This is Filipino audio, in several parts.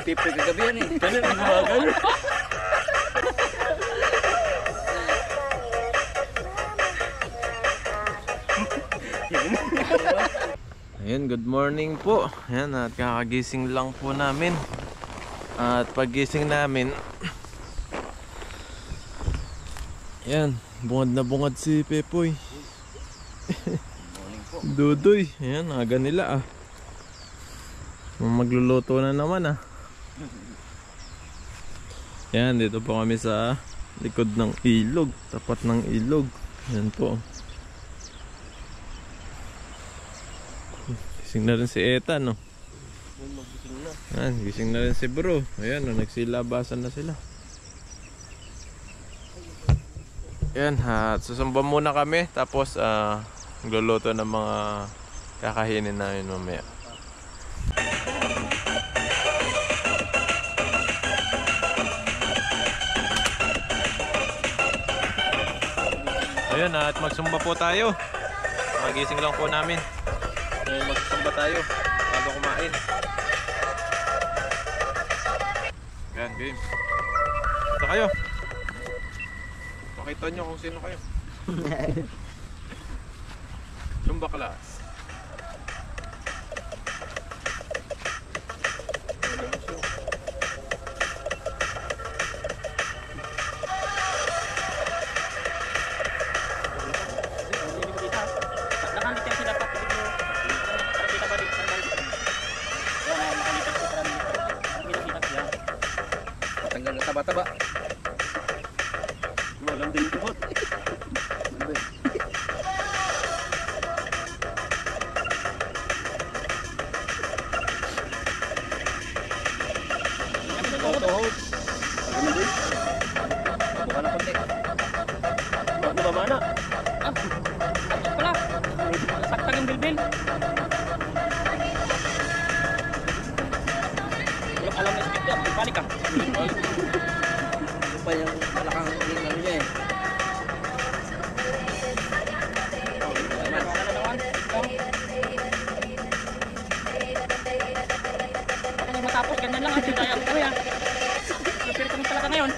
Scientific kagabi yan eh. Ganun ang gumagal. Ayun, good morning po. Ayan, at kakagising lang po namin. At paggising namin, ayan, bungad na bungad si Pepoy. Dudoy, ayan, aga nila ah. Magluluto na naman ah. Ayan, dito po kami sa likod ng ilog, tapat ng ilog. Ayan po. Gising na rin si Ethan, no? Ayan, gising na rin si bro. Ayan, no, nagsilabasan na sila. Ayan, at susumba muna kami. Tapos, magluluto ng mga kakainin namin mamaya. Ayan, at magsumba po tayo. Magising lang po namin. Ayan, magsumba tayo bago kumain. Ayan, game. Ito kayo. Pakita nyo kung sino kayo. Zumba class. Patanggal na taba-taba. Walang din ito. Buka na konti. Bakit nabamana? Wala. Saktan yung bilbil. Walang alam na speed yan. Panik ka. Ito pa yung malakang ano niya eh. Baka nang matapos, ganyan lang. Hindi tayo ang kuya. Prepare kami talaga ngayon.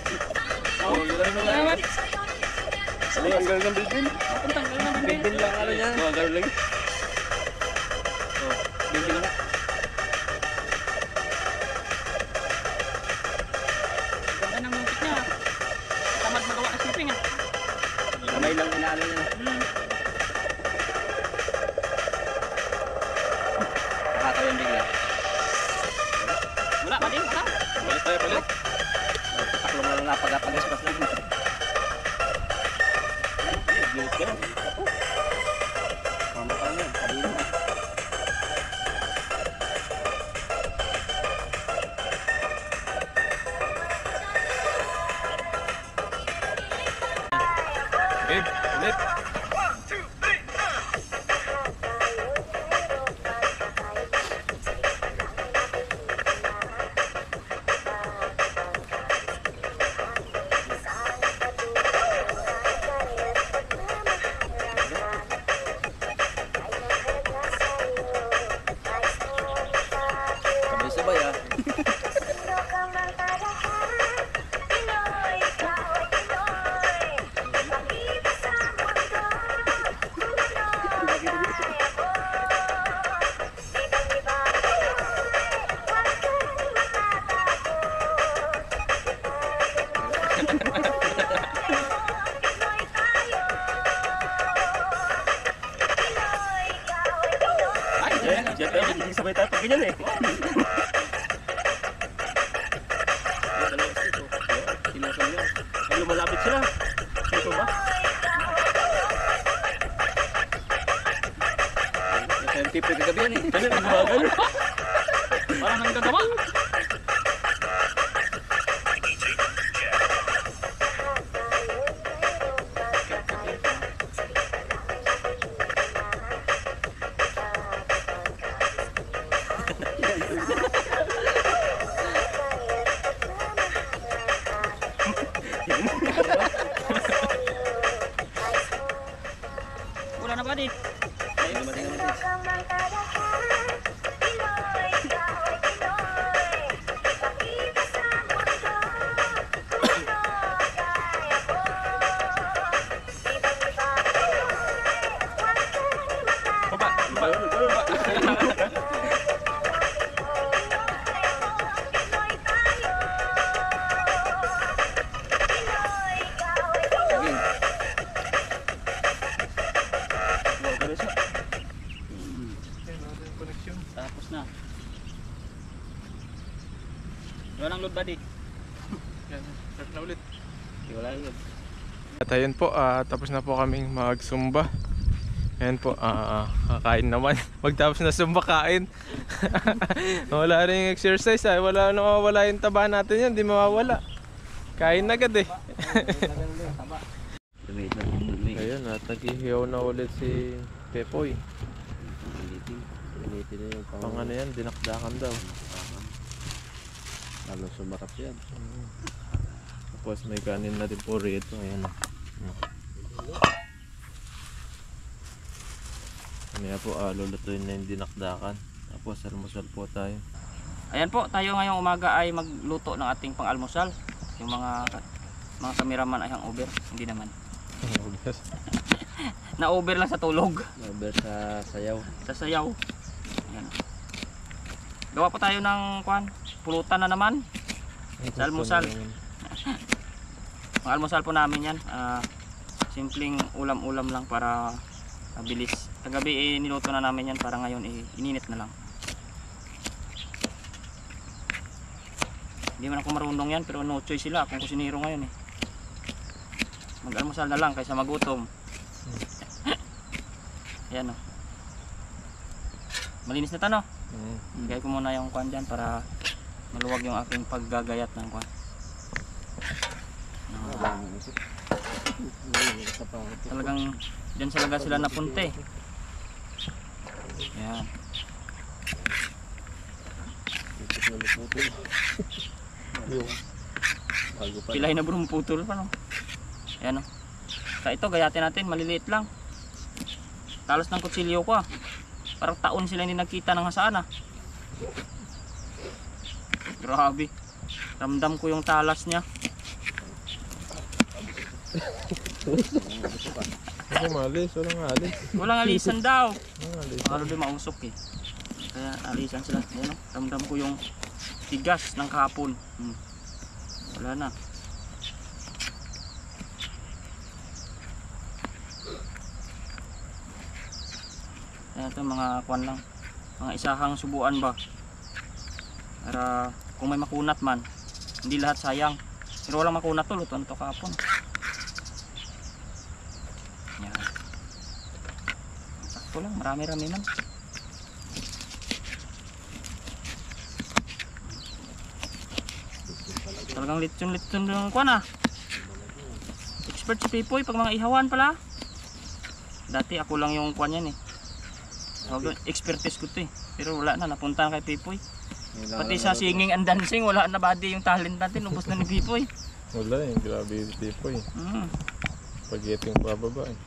Oo, yun na rin mga. Salamat. Ang galing ng bilbil. Papuntang gano'n ng bilbil. Bilbil lang ano niya. Mga galing. Bilbil lang. Ganda ng muntik niya. Tamad magawa ng sleeping ah. Kamay lang inaano niya. Nakatawa yung bigla. Wala, mali, wala. Balik tayo, balik. Taklo mo lang napag-apagaspas lang. Bilis ka. Tama ka na. Kabilo na. Okay, ulit. Sabay-sabay ah. Diyan tayo, hindi sabay tayo pag ganyan eh. Sinasal niya. Ay, lumalapit sila. Ito ba? Scientific kagabi yan eh. Ganun ang gumagal. Parang nanggagawa. Wala na ba di? Ayun, dumating naman. Reso. Connection. Tapos na. Walang load buddy. Yan, start na ulit. Di wala yun. At ayun po, tapos na po kaming magsumba. Ayan po, kakain naman. Magtapos na sumba, kain. Wala rin yung exercise, wala na mawawala yung taba natin yan, di mawawala. Kain na agad eh. Ayun, at naghihiyaw na ulit si Pepoy. Pinitin na yung Pang ano yan, dinakdakan daw. Lalo sumarap yan. Tapos may kanin na din po rito. Ayan. Kaya po, lulutuin na yung dinakdakan. Tapos almusal po tayo. Ayan po, tayo ngayong umaga ay magluto ng ating pang-almusal. Yung mga kameraman ay hangover. Hindi naman. Na-over lang sa tulog. Number sa sayaw. Sa sayaw. Ayan. Gawa po tayo ng pulutan na naman. Sa almusal. Ang almusal po namin yan. Simpleng ulam-ulam lang para mabilis. Kagabi niluto na namin yan para ngayon ininit na lang. Hindi man ako marunong yan pero no choice sila akong kusinero ngayon eh. Mag-almusal na lang kaysa magutom. Ayan o. Malinis na tano. Gaya ko muna yung kwan dyan para maluwag yung aking paggagayat ng kwan. Talagang dyan talaga sila napunte. Ayan. Pilay na bro putol pa no. Ayan o. Sa ito gayatin natin maliliit lang. Talos ng kutsilyo ko ah. Parang taon sila hindi nagkita ng hasaan ah. Grabe. Ramdam ko yung talas niya. Kasi malis, walang alis. Walang alisan daw. Walang alis. Lalo din mausok eh. Kaya alisan sila. Ayan, ramdam ko yung tigas ng kahapon. Wala na. Ayan ito mga kwan lang. Mga isahang subuan ba. Para kung may makunat man, hindi lahat sayang. Pero walang makunat to, luto na to kahapon. Yan. Sakto lang, marami-rami man. Talagang litson-litson yung kuwan ah. Expert si Pipoy pag mga ihawan pala. Dati ako lang yung kuwan yan eh. Expertise ko to eh. Pero wala na, napunta na kay Pipoy. Pati sa singing and dancing, wala na body yung talent natin. Ubos na ni Pipoy. Wala eh, grabe yung tipo eh. Spaghetti yung bababa eh.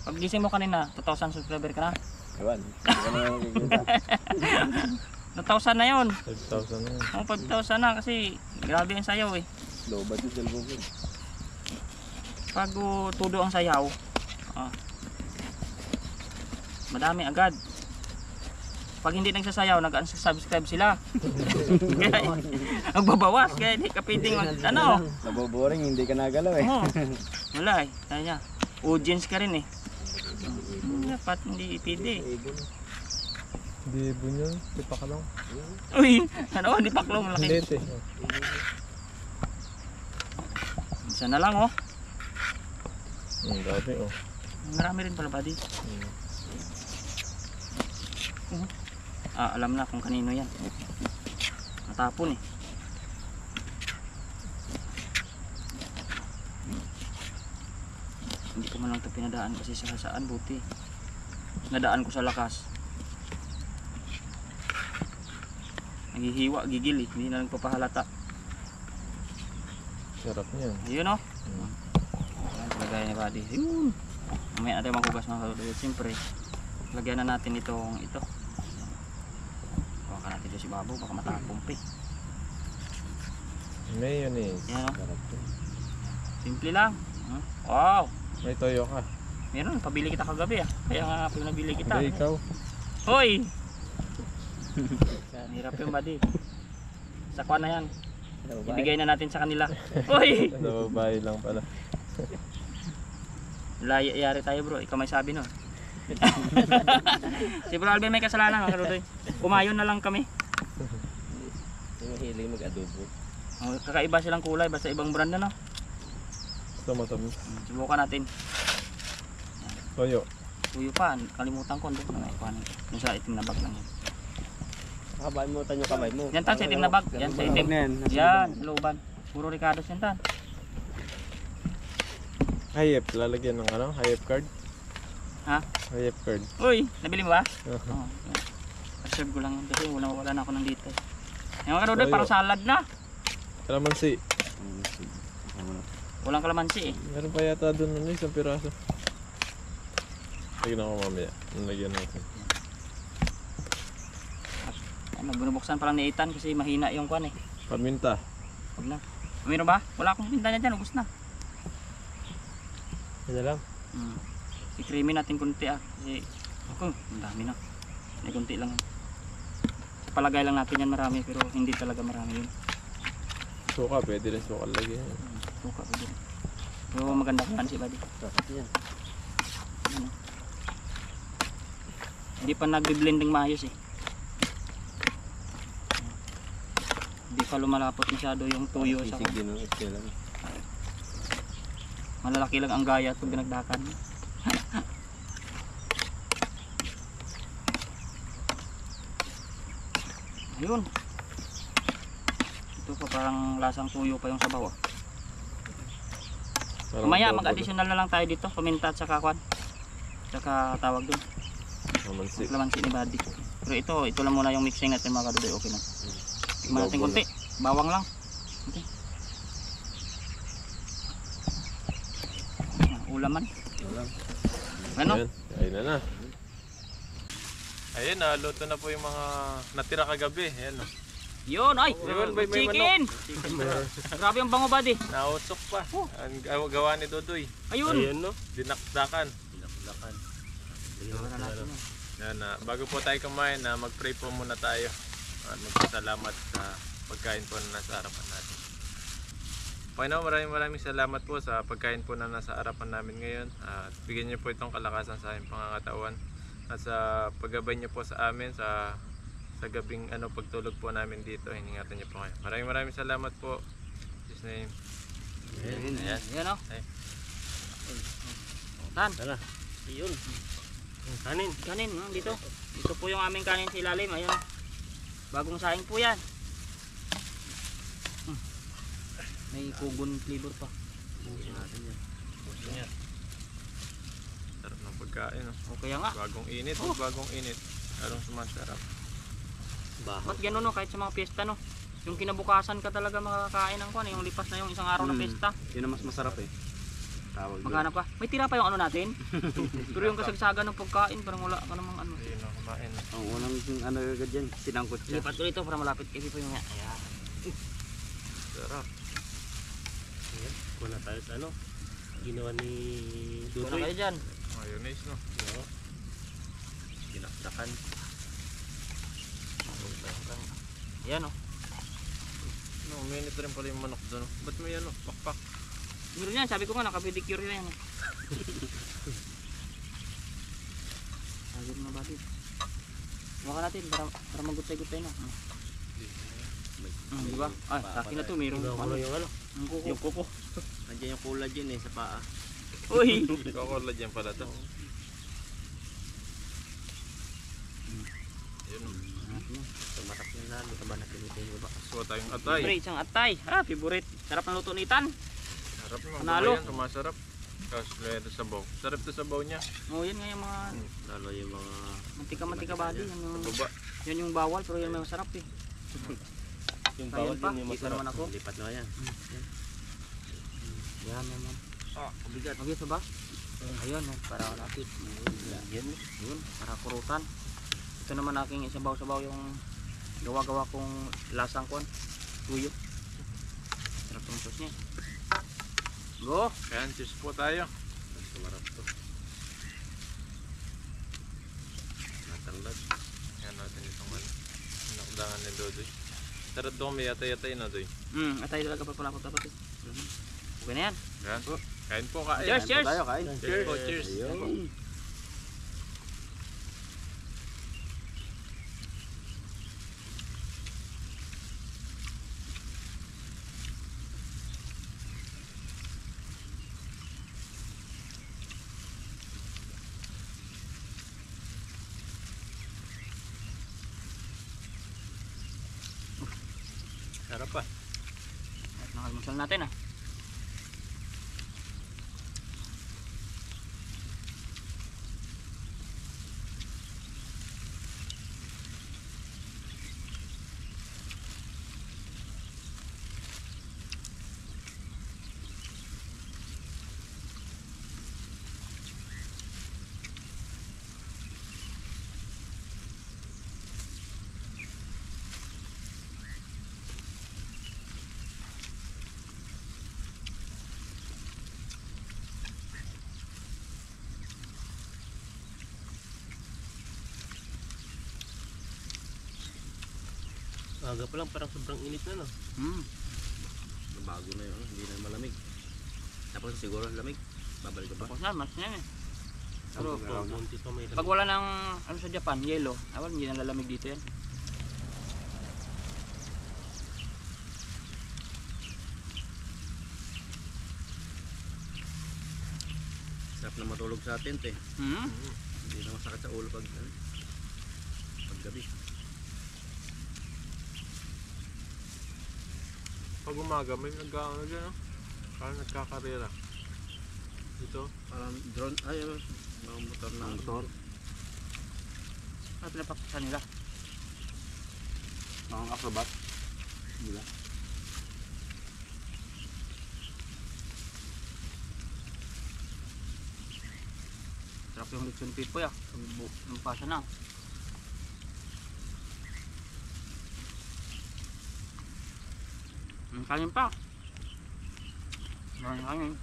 Pag gising mo kanina, 2,000 subscriber ka na. Ewan. Hindi na nakikita. 2,000 na yun. 5,000 na yun. 5,000 na kasi grabe ang sayaw eh. Low budget cellphone ko. Pag tudo ang sayaw, madami agad. Pag hindi nagsasayaw, nag-unsubscribe sila. Kaya magbabawas, kaya hindi ka pwedeng ano. Naboboring, hindi ka nagalaw eh. Wala eh, kaya niya. Audience ka rin eh. Dapat hindi pwede. Hindi ibon yun, tipa ka lang. Uy, ano, hindi paklong laki. Hindi eh. Isa na lang oh. Dami oh. Marami rin pala buddy. Alam na kung kanino yan. Natapon eh. Hindi ko man lang ito pinadaan kasi sa saan buti. Nadaan ko sa lakas. Naghihiwa, gigil eh. Hindi na nagpapahalata. Sarap niyan. Ayun oh. Ayan palagay ni buddy. Ayun. Mamaya natin maghugas mga kaluluyot. Siyempre, lagyan na natin itong ito. Baka natin dito si Babo, baka matapong pa eh. Mayonnaise. Yan o. Sarap yun. Simple lang. Wow. May toyo ka. Meron, pabili kita kagabi ah. Kaya nga pinabili kita. Hindi ikaw. Hoy! Hirap yung buddy. Sakwa na yan. Ibigay na natin sa kanila. Hoy! Sa babae lang pala. Layari tayo bro, ikaw may sabi no. Si Bro Alvin may kasalanan mga karudoy. Kumayon na lang kami. Yung mahilig mag-adobo. Oh, kakaiba silang kulay, basta ibang brand na no. Ito matamis. Subukan natin. Toyo. Tuyo pa, kalimutan ko doon na ikuan. Yung sa itim na bag lang. Makabalimutan yung kamay mo. Yan tan sa itim na bag, yan sa itim. Yan, looban. Puro Ricardo yan tan. Hayep, lalagyan ng ano? Hayep card? Ha? Hayep card. Uy, nabili mo ba? Uh-huh. Oo. Reserve ko lang yun kasi wala na ako ng dito. Yung mga karudoy, Toyo. parang salad na. Kalamansi. Walang kalamansi eh. Meron pa yata doon ano, isang piraso. Tignan ko mamaya. Nalagyan natin. Ano, binubuksan pa lang ni Ethan kasi mahina yung kwan eh. Paminta. Huwag na. Mayroon ba? Wala akong pinta niya dyan, ubus na. Yan lang. I-creamy natin kunti ah. Kasi, ako, ang dami na. May kunti lang. Sa palagay lang natin yan marami pero hindi talaga marami yun. Suka, pwede rin suka lagyan. Suka ko din. Pero maganda ko si buddy. Yan. Ano? Hindi pa nagbi-blending maayos eh. Hindi pa lumalapot masyado yung tuyo sa Sisig din ang istilan. malalaki lang ang gaya at pag binagdakan. Ayun. Ito pa parang lasang tuyo pa yung sabaw. Ah. Parang Mamaya adobo mag-additional na lang tayo dito, paminta at saka kwan. Tsaka tawag dun, din. Kalamansi. kalamansi ni Buddy. Pero ito lang muna yung mixing natin mga kadudoy, okay na. Tignan natin konti, bawang lang. Okay. Ulaman. Ano? Ayan, ayun na na. Ayun na, luto na po yung mga natira kagabi. Ayan o. Yun, ay! Yun, may Chicken! Grabe ang bango Buddy. Nautsok pa. Ang gawa ni Dodoy. Ayun! Ayun no? Dinakdakan. Pinakulakan. Wala natin yan. Yan na. Bago po tayo kumain, mag-pray po muna tayo. At magpasalamat sa pagkain po na nasa harapan natin. Panginoon, maraming salamat po sa pagkain po na nasa harapan namin ngayon. At bigyan niyo po itong kalakasan sa aming pangangatawan. At sa paggabay niyo po sa amin sa gabing pagtulog po namin dito. Iningatan niyo po kayo. Maraming salamat po. In His name. Ayan. Yan o. Ay. Tan, Tara. Ayun. Kanin. kanin dito. Dito po yung aming kanin sa ilalim. Ayun. Bagong saing po yan. May kugon flavor pa. Busin natin yan. Yan. Sarap ng pagkain. O kaya nga. Bagong init. Bagong init. Anong sumasarap. Baho. Ba't gano'n no? Kahit sa mga piyesta no? Yung kinabukasan ka talaga makakain ng kwan. Yung lipas na yung isang araw na piyesta. Yun ang mas masarap eh. Tawag Maghanap ka. May tira pa yung ano natin. Pero yung kasagsagan ng pagkain parang wala ka namang ano. Ayun na kumain. Ang unang agad dyan, sinangkot siya. Lipat ulit ito para malapit kay Pipo yung nga. Ayan. Sarap. Ayan. Kuna tayo sa ginawa ni Wala Dudoy. kayo dyan. Mayonnaise no. Oo. Dinakdakan. Ayan o. No, minute rin pala yung manok doon. Ba't may pakpak? Meron yan. Sabi ko nga nakapedicure yan. Sabi na Buddy. Huwag natin para magutay-gutay na. Di ba? Ay, sa akin na to. Mayroong Yung ang kuko. Yung kuko. Nandiyan yung collagen sa paa. Uy! Kokolad yan pala to. Ayun o. Tumatak yun lalo. Taba natin ito yung baba. Suwa tayong atay. Favorite, isang atay. Favorite. Sarap ng luto ni Tan. Sarap naman. Panalo. Yan, masarap. Tapos ito sabaw. Sarap to sabaw niya. O yan nga yung mga Lalo yung mga... mantika-mantika Buddy. Baba. Yan yung bawal pero yan may masarap eh. Yung bawal bawal din yung yung masarap. masarap. Naman ako. Lipat na yan. Yan naman. Mabigat. Mag-ito ba? Ayun, para malapit. Yan. Yun, para kurutan. Ito naman aking isabaw-sabaw yung gawa-gawa kong lasang kon. Tuyo. Sarap ng sauce niya. Go! Ayan, cheers po tayo. Sumarap to. Natanglag. Ayan natin itong nakdangan ni Dodoy. Sarap doon may yatay-yatay na doy. Atay talaga pa pala ako dapat eh. Okay na yan. Ayan. Kain po, kain. Cheers, cheers! Tayo, kain. Cheers po, cheers. Ayun. Sarap pa. At nakalmusal natin ah. Aga pa lang, parang sobrang init na, no? Bago na yun, hindi na malamig. Tapos siguro lamig, babalik ka pa. Tapos na, mas na yan eh. Pero Munti pa may pag wala ng ano sa Japan, yellow, awal hindi na lalamig dito yan. Sarap na matulog sa tent eh. Hindi na masakit sa ulo pag gabi. Pag umaga, may nag-ano dyan, no? Parang nagkakarera. Dito. Parang drone, ay, mga motor na motor. Ano pinapakita nila? Mga acrobat. Nila. Sarap yung lechon pipoy ah. Yung pasa na. Kanin pa. Kanin.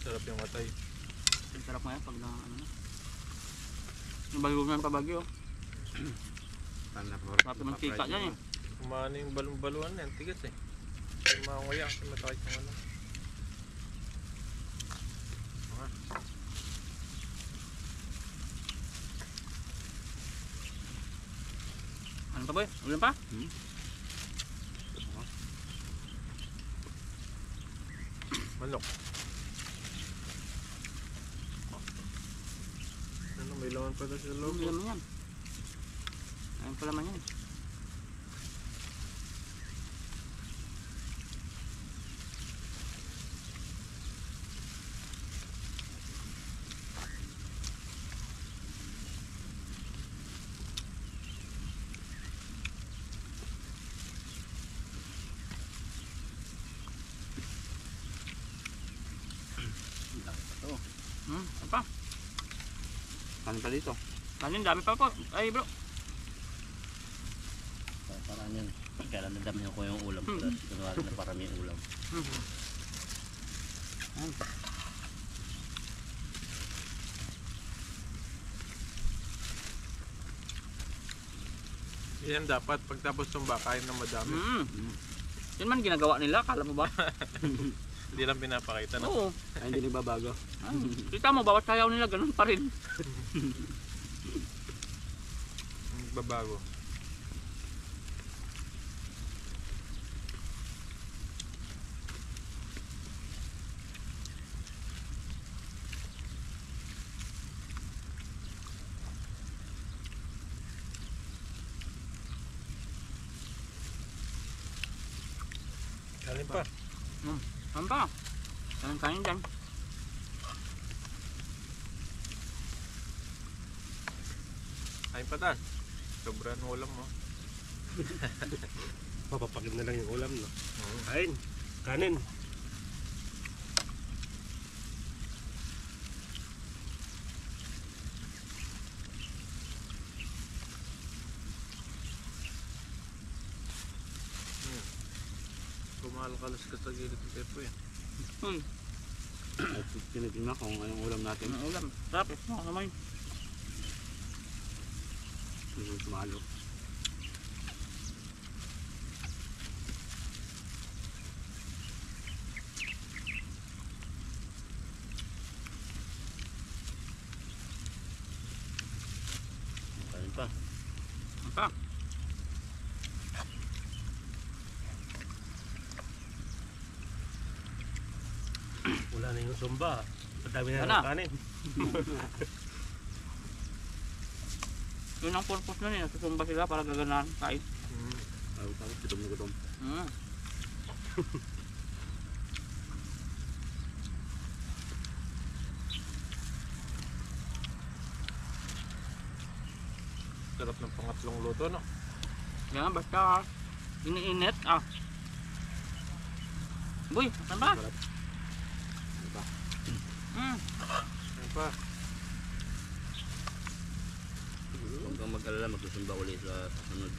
Sarap yung matay. Ang sarap nga yan pag na ano na. Yung bago na pabagyo. Sarap yung mantika dyan eh. Kumano yung balong-baluan na yan, tigas eh. Yung mga nguya kasi matakit yung ano. Ano pa boy? Ulan pa? Manok. Ano, may laman pa na sa loob. Hindi naman yan. Ayun pa naman yan. Ano pa? Kanin pa dito. Kanin, dami pa po. Ay bro. Parang yun. Kaya nadami ko yung ulam. Kunwari na parami yung ulam. Yan dapat, pagtapos tumba, kain ng madami. Yan man ginagawa nila, kala mo ba? Hindi lang pinapakita na. Oo. Ay, hindi nagbabago. Kita mo, bawat sayaw nila, ganun pa rin. Babago. Kanin pa. Ano pa? Kanin dyan. Kain pa tan. Sobrang ulam mo. Papapakin na lang yung ulam, no? Kain. Kanin. Nangalkalas ka sa gilid ng tepo eh. At tinitin na kung anong ulam natin. Ang ulam. Sarap eh. Mga kamay. Hindi ko sumalo. Kain pa. Apa? Wala na yung sumba. Madami na Wala. ng kanin. Yun ang purpose nun eh. Nasusumba sila para gaganahan. Kain. Ayaw tapos gutom na gutom. Mm. Sarap ng pangatlong luto, no? Yan, basta iniinit. Ah. Boy, saan ba? Sarap. Diba? Yan pa. Huwag kang mag-alala, magsusumba ulit sa sunod.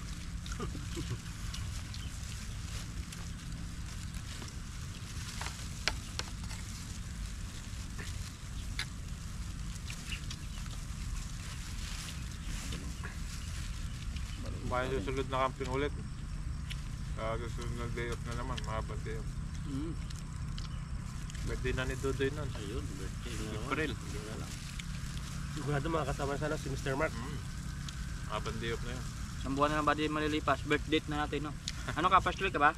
May susunod na camping ulit. Susunod na day off na naman, mahabang day off. Mm. Birthday na ni Dodoy nun. Ayun, birthday na naman. April. Hindi na lang. Sigurado makakasama sana si Mr. Mark. Mahabang day off na yun. Isang buwan na lang ba din malilipas? Birth date na natin, no? Ano ka, first week ka ba?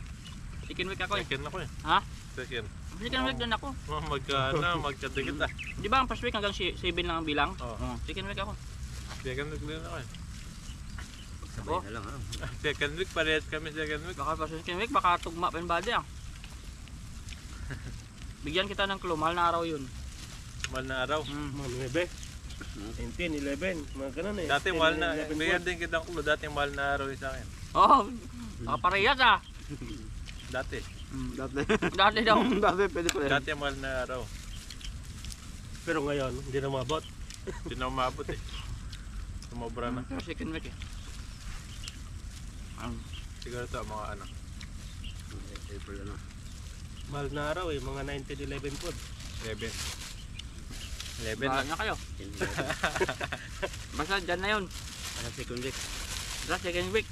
Second week ako eh. Second ako eh. Ha? Second. Second week din ako. Magkadikit ah. Di ba ang first week hanggang 7 lang ang bilang? Oo. Second week ako. Second week din ako eh. Sabay Oh. na lang ha. Second week, parehas kami second week. Baka pa second week, baka tugma pa yung body ah. Bigyan kita ng clue, mahal na araw yun. Mahal na araw. Mga 9, 10, 11, mga ganun eh. Dati 10, mahal na, 11, bigyan din kitang kulo, dati mahal na araw yung sa akin. Oo, baka parehas ah. Dati. Dati. Dati daw. Dati pwede pa rin. Dati mahal na araw. Pero ngayon, hindi na mabot. Hindi na umabot eh. Sumobra na. Pero second week eh. Siguro ito mga ano. April ano. Mahal na araw eh, mga 9, 10, 11 po. 11. 11 Bahala lang. na kayo. Basta dyan na yun. Para second week. Basta second week.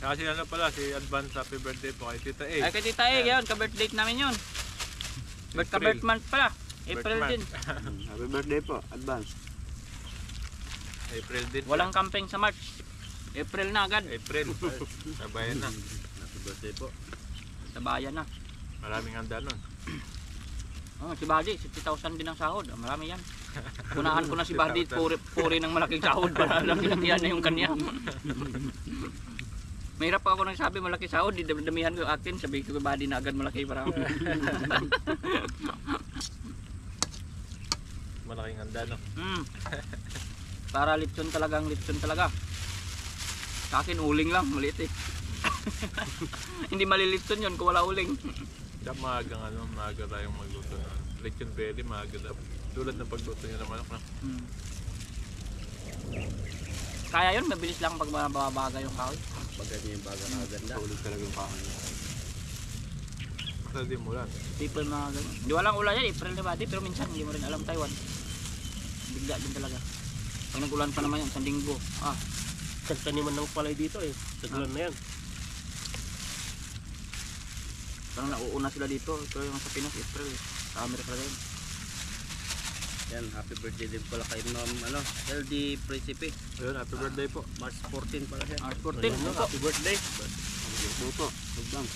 Kasi ano pala, si advance happy birthday po kay Tita A. Ay kay Tita E, yun, ka-birth date namin yun. Ka-birth month pala. April Birth din. Happy birthday po. Advance. April din. Walang camping sa March. April na agad. April. Sabayan na. Happy birthday po. Sa bayan na. Maraming handa nun. Oh, si Buddy, 50,000 din ang sahod. Ah, marami yan. Unahan ko na si Buddy, puri ng malaking sahod para lang kinatiyan na yung kanya. Mahirap pa ako nang sabi malaki sahod, damihan ko yung akin, sabi ko kay Buddy na agad malaki para ako. Malaking handa no. Para lechon talagang lechon talaga. Sa akin uling lang, maliit eh. Hindi malilitson yun kung wala uling. Kaya maaga tayong magluto na. Lechon belly, maaga daw. Tulad ng pagluto niya ng manok na. Kaya yun, mabilis lang pag mababaga yung kahoy. Pag ganyan yung baga na ganda. Tulog talaga yung kahoy niya. Basta di mo lang. People mga ganyan. Di walang ulan yan, April na Buddy, pero minsan hindi mo rin alam Taiwan. Bigla din talaga. Pag nag-ulan pa naman yan, sa linggo. Nagtaniman ng palay dito eh. Tagulan na yan. Parang nauuna sila dito. Ito yung sa Pinas, April. Sa Amerika talaga yun. Yan, happy birthday din pala kay Ma'am LD Principe. Ayun, happy birthday po. March 14 pala siya. March 14. Ayun, Opo. happy birthday. Luto. Lugbang.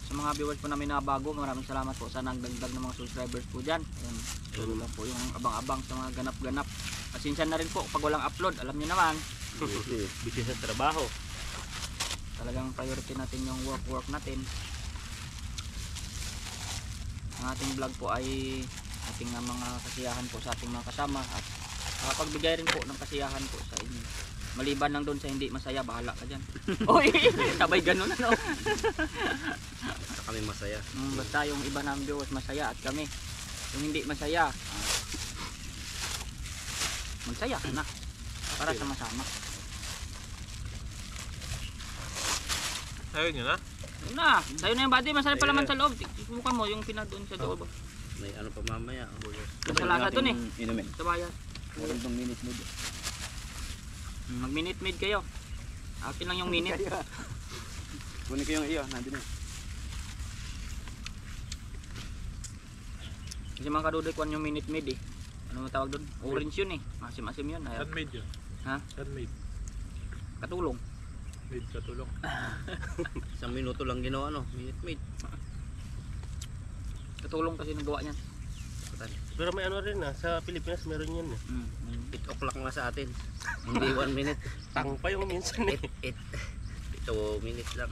Sa mga viewers po namin na bago, maraming salamat po sa nagdagdag ng mga subscribers po dyan. Ayan, tuloy lang po yung abang-abang sa mga ganap-ganap. Pasensya na rin po pag walang upload, alam nyo naman. Busy sa trabaho. Talagang priority natin yung work natin. Ang ating vlog po ay ating mga kasiyahan po sa ating mga kasama at pagbigay rin po ng kasiyahan po sa inyo. Maliban lang doon sa hindi masaya, bahala ka dyan. Uy! Sabay ganun ano. Basta kami masaya. Basta yung iba ng viewers masaya at kami. Yung hindi masaya, magsaya ka na. Para sama-sama. Ayun yun ha? Yun na, sa'yo na yung body, masarap pa laman sa loob. Subukan mo yung pinadoon sa loob. May ano pa mamaya. Yung sa lasa doon eh. Inumin. Sa bayan. Meron pang minute mo doon. Mag-minute made kayo. Akin lang yung minute. Kunin ko yung iyo, nandun eh. Kasi mga kadudoy, kuhan yung minute made eh. Ano mo tawag doon? Orange yun eh. Masim-masim yun. Ayaw. Handmade yun. Ha? Handmade. Katulong. Made katulong. Isang minuto lang ginawa no, minute. Katulong kasi nagawa niyan. Pero may ano rin sa Pilipinas meron yan eh. 8 o'clock na sa atin. Hindi 1 minute. Tang pa yung minsan eh. 2 minutes lang.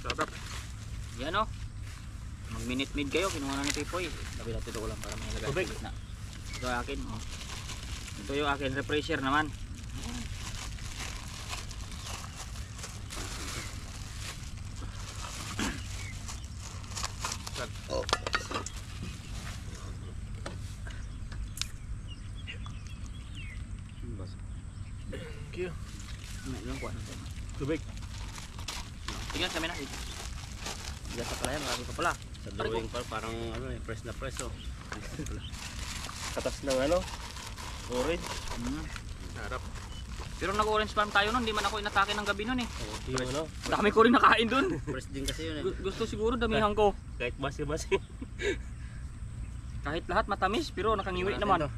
Sarap. Yan o. Mag-minute made kayo. Kinuha na ni Pipoy. Tabi natin ito ko lang para may lagay Tubig. sa gitna. Ito yung akin. Oh. Ito yung akin. Refresher naman. Thank you. Ano ilang kuha natin? Tubig. Tingnan sa menas. Diyan sa palayan, marami pa pala. Sa drawing pa parang ano eh, press na press oh. Katas ng ano? Orange. Harap. Pero nag-orange farm tayo nun. Hindi man ako inatake ng gabi nun eh. Yung ano? Dami ko rin nakain dun. Press din kasi yun eh. Gusto siguro damihan ko. Kahit basi-basi. Kahit lahat matamis pero nakangiwi naman.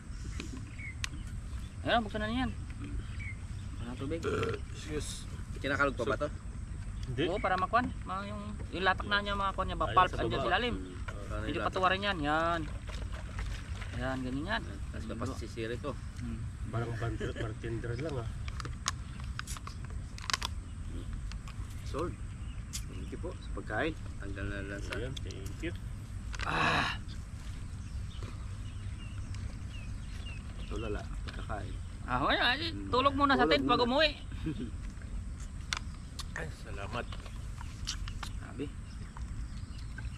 Ayan, buksan na niyan. Ano tubig? Excuse. Kinakalog pa ba to? Hindi. Oo, para makuan. Yung latak na niya, makuan niya ba? Pulp, Ayun, sa andyan baba. sa ilalim. Hindi patuwarin yan. Yan. Yan, ganyan yan. Tapos kapag sisiri to. Parang bartender lang ah. Sold. Thank you po sa pagkain. Tanggal na lang sa Ayan, thank you. tulala. Pagkakain. Tulog muna sa tent pag umuwi. Ay, salamat. Sabi.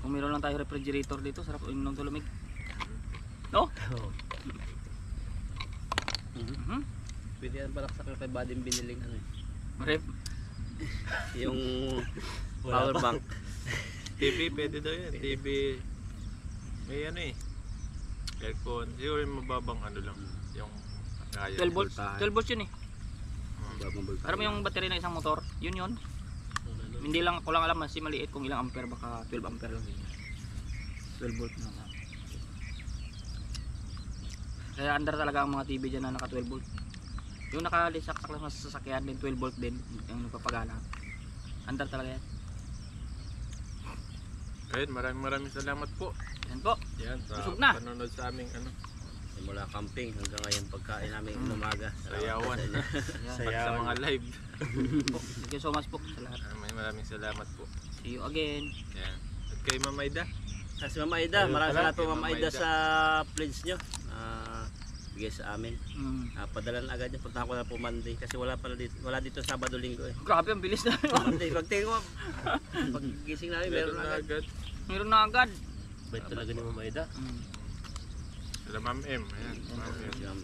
Kung meron lang tayo refrigerator dito, sarap uminom ng tulumig. No? Pwede yan balaksak na kay Badim biniling ano eh. Rep. Yung Wala power pa. bank. TV, pwede daw yan. TV. May ano eh. Aircon. Siguro yung mababang ano lang. Yung kaya. 12 volts. 12 volts yun eh. Babang Alam mo yung battery ng isang motor? Yun yun. Hindi lang, ko lang alam mas maliit kung ilang ampere, baka 12 ampere lang yun. 12 volt na. Kaya under talaga ang mga TV dyan na naka 12 volt. Yung nakalisaksak lang sa sasakyan din 12 volt din yung nagpapagana. Under talaga yan. Ayun, maraming salamat po. Yan po. Yan, sa Busog na. panonood sa aming ano. Simula camping hanggang ngayon pagkain namin umaga. Sayawan. Yan. Pag sa mga live. Po. Thank you so much po sa lahat. Maraming salamat po. See you again. Yan. At kay Ma'am Aida. Si Ma'am Aida, Ayun maraming pala, salamat po kay Ma'am Ma'am Aida Aida. sa pledge nyo. Bigay sa amin. Padala na agad yung punta ko na po Monday kasi wala dito Sabado Linggo eh. Grabe, ang bilis na. Monday, pagtingin mo, paggising namin meron na agad. Meron na agad. Bait talaga ni Mama Aida. Sila Ma'am M. Ayan, Ma'am M.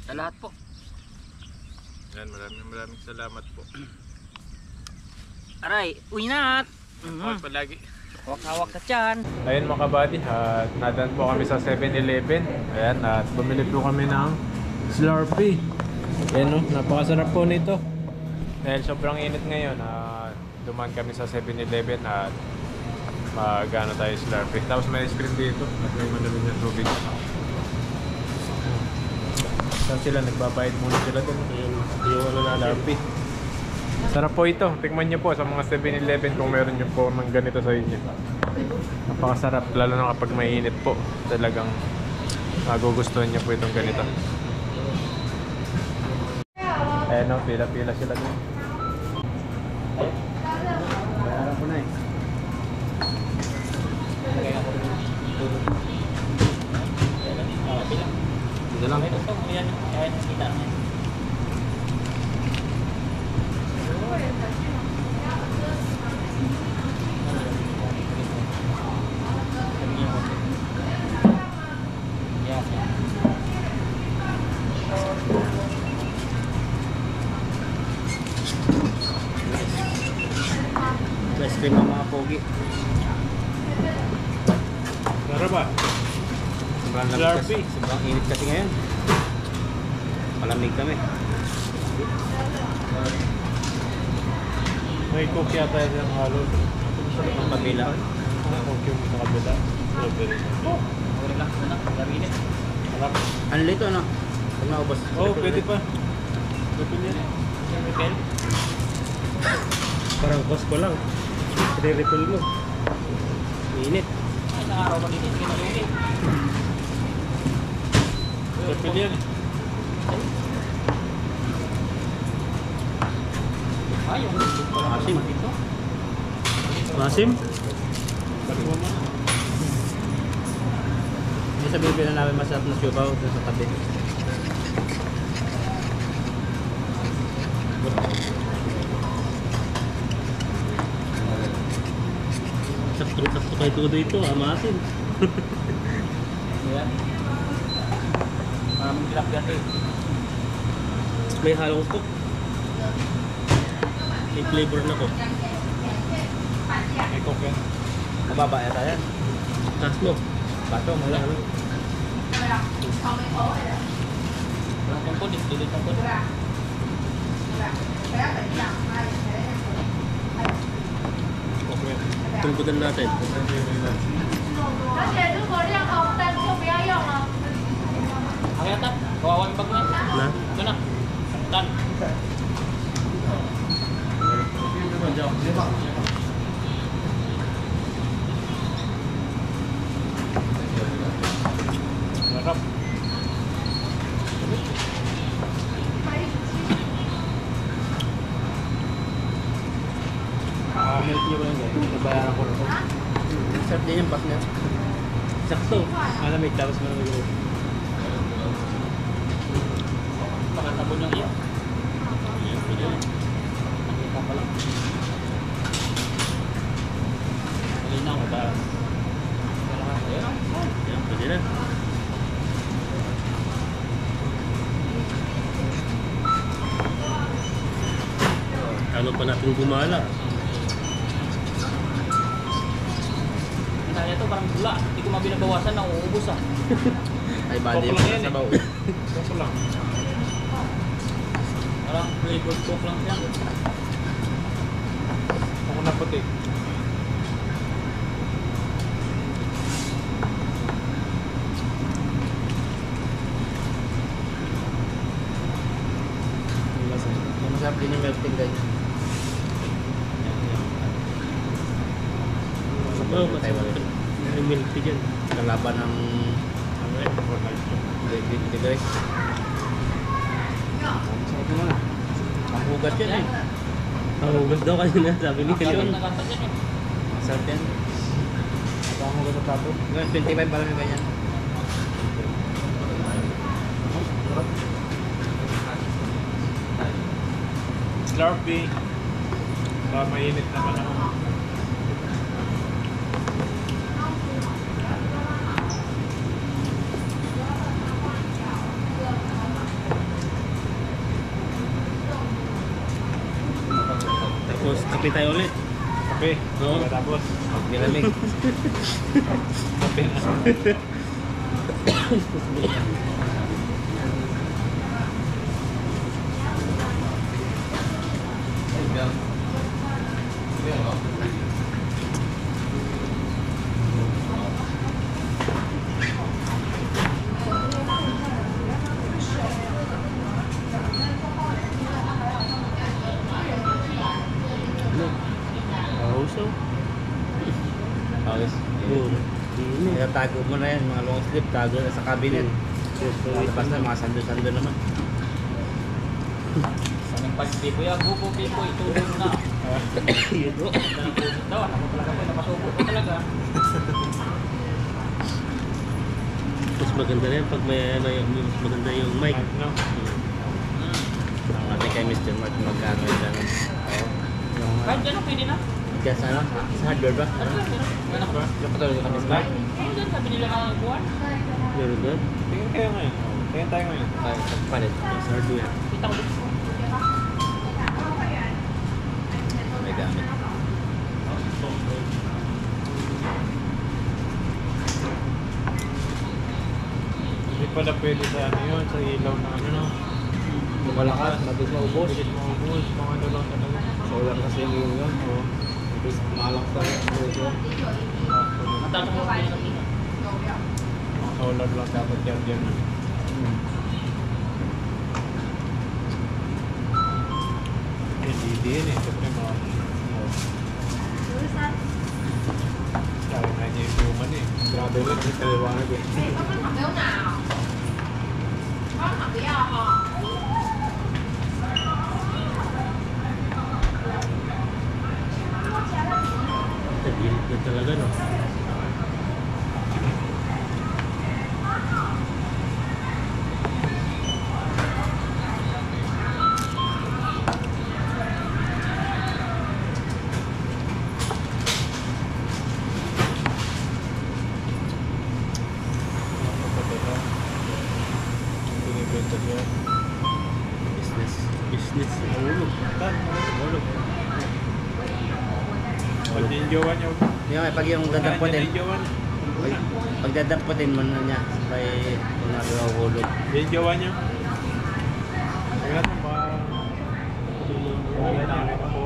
Sa lahat po. Yan, maraming salamat po. Aray, uwi na. Huwag palagi. Hawak-hawak sa tiyan. Ayun mga kabady, at nadan po kami sa 7-Eleven. Ayan, at bumili po kami ng Slurpee. Ayan o, napakasarap po nito. Dahil sobrang init ngayon, dumaan kami sa 7-Eleven at mag-ano tayo Slurpee. Tapos may ice cream dito at may malamig na tubig. Saan sila? Nagbabayad muna sila doon. Yung ano natin. Slurpee. Sarap po ito. Tikman nyo po sa mga 7-Eleven kung meron nyo po ng ganito sa inyo. Napakasarap. Lalo na kapag mainit po. Talagang magugustuhan nyo po itong ganito. Ayan o, pila-pila sila doon. Bayaran ko na eh. Ito lang. Ito, yan. Kahit kita. pogi. Tara ba? Sobrang lamig kasi. Slurpee. Sobrang init kasi ngayon. Malamig kami. May coke yata yung halo. Ang kabila. Coke yung sa kabila. Strawberry. Okay lang, ano, garinit. Harap. Ano lito no? Pag naubos. Oh, pwede pa. Pwede yan. Refill. Parang cost ko lang. I-refill mo. Init. Ay, isang araw mag-init, hindi malugi. Pwede yan. Ay, yung Asim. dito. Masim? Pagkuha mo. May sabihin pa na namin masarap na siubaw doon sa tabi. Sakto kay Tudo ito, masim. Ayan. Maraming tilapia ito eh. May halong cook. May flavor na ko. May coke yan. Mababa yata yan. Taas mo. Bato, wala. Walang tungkod, dilit tungkod. Coke yan. Tungkudan natin. 而且如果量好淡就不要用了。 Ang yata, kawawa yung bag na yun. Na? Ito na. Done. Harap. Milk nyo ba yun guys? Nabayaran ko na po. Sarap din yung bus niya. Sakto. Malamig tapos malamig. Pagkasabon yung iyo. Nakita pa lang. Malinaw. Ayun. Yan, pwede na. Ano pa natin gumala? Kaya ito parang bula. Hindi ko mabinabawasan na uubos ah. Ay, bali Coke yung lang yan sabaw. Coke lang. Parang flavored coke lang siya. Ako na puti. Masarap din yung milk tea guys. Oo, kasi may milk tea dyan. Kalaban ng ano eh, di guys. Sarap naman ah. Ang hugat yan eh. Ang hugas daw kanina, sabi ni Ayun, Kalyon. nagkasal yan eh. Masarap yan. Ang hugat sa tapo. 25 pala may ganyan. Slurpee. Mainit naman ako. Tapos, kape tayo ulit. Kape. Oo. Tapos. Pag nilamig. Kape na. Pauso. Ayos. Oo. Kaya tago mo na yan, mga long sleeve, tago na sa cabinet. Lalabas na, mga sando-sando naman. Sanang pag-pipo yan. Buko, pipo, itulong na. Yun o. Pusit daw. Ako talaga po, napasubo ko talaga. Mas maganda na yan pag may mas maganda yung mic. No? Ang ating kay Mr. Mark magkano yung ano. Yung Kahit gano'n, pwede na. dyan sa ano, sa hardware ba? Ano ba? Ganun ba? Yung patulog ka Mr. Mark? Ano dyan? Sabi nila na buwan. Meron doon. Tingin kayo ngayon. Tingin tayo ngayon. Palit. Sa hardware. Kita ko dito. May gamit. pala pwede sa ano yun, sa ilaw na ano no. Malakas, mabilis maubos. Bilis maubos, mga ano lang talaga. Solar kasi yung yun. Oo. Mabilis malak sa yun. Matapos mo kayo kanina. Mga solar lang dapat yan dyan. LED yun eh, siyempre mga sabi na niya yung human eh. Grabe rin, kasi kaliwanag eh. 哎，他们还没有拿哦，他们不要哈。 Tagilid na talaga, no? Binibenta niya. Business. Mahulog. Mahulog. Pag yung jowa niya, Yung pag yung dadamputin, yung jowa niya. pag dadamputin mo na niya, may nagahulog. Yung jowa niya. Kaya natin ba? Wala niya rin ako.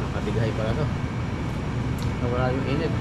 Nakabigay pala to. Nawala yung init.